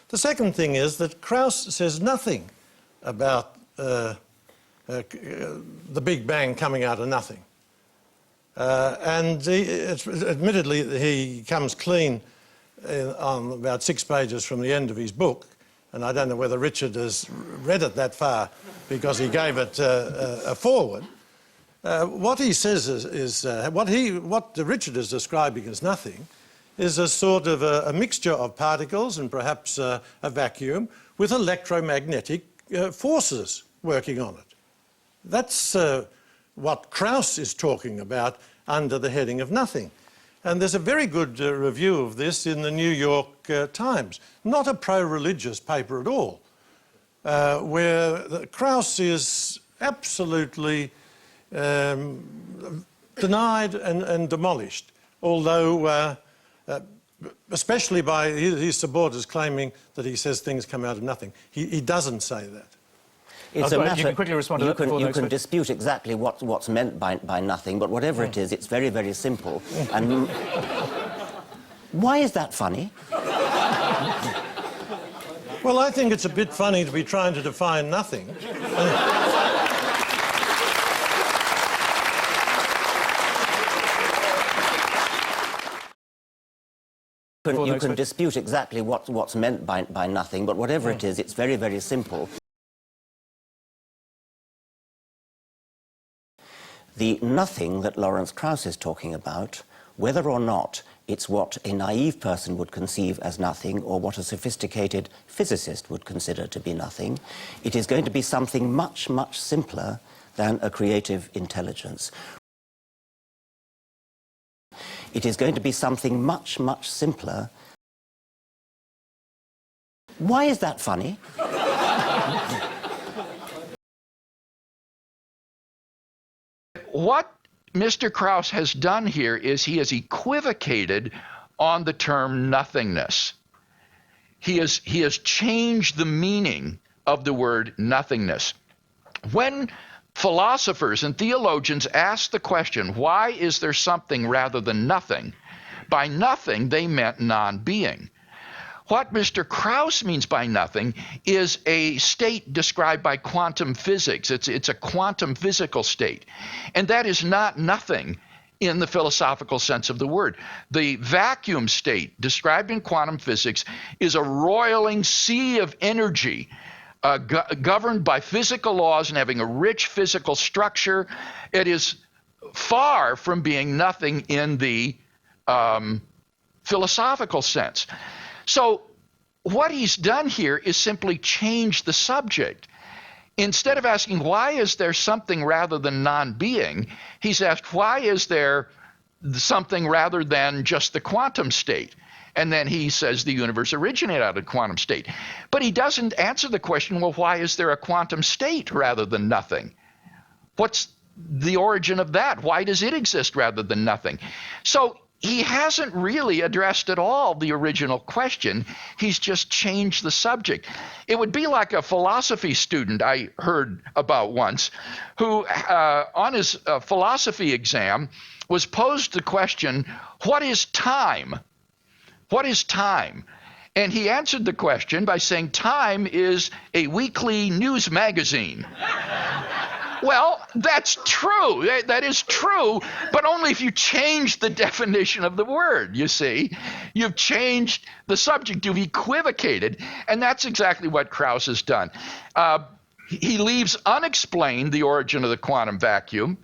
The second thing is that Krauss says nothing about the Big Bang coming out of nothing. Admittedly, he comes clean on about 6 pages from the end of his book, and I don't know whether Richard has read it that far because he gave it a foreword. What he says is what Richard is describing as nothing is a sort of a mixture of particles and perhaps a vacuum with electromagnetic forces working on it. That's what Krauss is talking about under the heading of nothing. And there's a very good review of this in the New York Times, not a pro-religious paper at all, where Krauss is absolutely denied and demolished, although especially by his supporters claiming that he says things come out of nothing. He doesn't say that. It's a matter, you can quickly respond to that. You can dispute exactly what's meant by nothing, but whatever it is, it's very, very simple. And why is that funny? Well, I think it's a bit funny to be trying to define nothing. You can dispute exactly what's meant by nothing, but whatever it is, it's very, very simple. The nothing that Lawrence Krauss is talking about, whether or not it's what a naive person would conceive as nothing or what a sophisticated physicist would consider to be nothing, it is going to be something much, much simpler than a creative intelligence. It is going to be something much, much simpler. Why is that funny? What Mr. Krauss has done here is he has equivocated on the term nothingness. He has changed the meaning of the word nothingness. When philosophers and theologians ask the question, why is there something rather than nothing? By nothing, they meant non-being. What Mr. Krauss means by nothing is a state described by quantum physics. It's a quantum physical state. And that is not nothing in the philosophical sense of the word. The vacuum state described in quantum physics is a roiling sea of energy governed by physical laws and having a rich physical structure. It is far from being nothing in the philosophical sense. So what he's done here is simply change the subject. Instead of asking, why is there something rather than non-being, he's asked, why is there something rather than just the quantum state? And then he says the universe originated out of the quantum state. But he doesn't answer the question, well, why is there a quantum state rather than nothing? What's the origin of that? Why does it exist rather than nothing? So he hasn't really addressed at all the original question. He's just changed the subject. It would be like a philosophy student I heard about once who, on his philosophy exam, was posed the question, what is time? What is time? And he answered the question by saying, time is a weekly news magazine. Well, that's true. That is true, but only if you change the definition of the word, you see. You've changed the subject. You've equivocated, and that's exactly what Krauss has done. He leaves unexplained the origin of the quantum vacuum.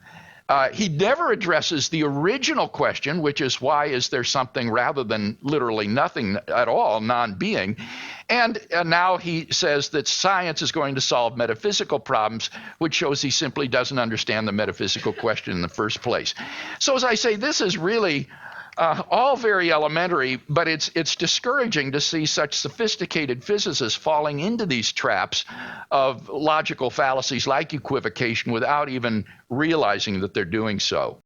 He never addresses the original question, which is why is there something rather than literally nothing at all, non-being. And now he says that science is going to solve metaphysical problems, which shows he simply doesn't understand the metaphysical question in the first place. So as I say, this is really all very elementary, but it's discouraging to see such sophisticated physicists falling into these traps of logical fallacies like equivocation without even realizing that they're doing so.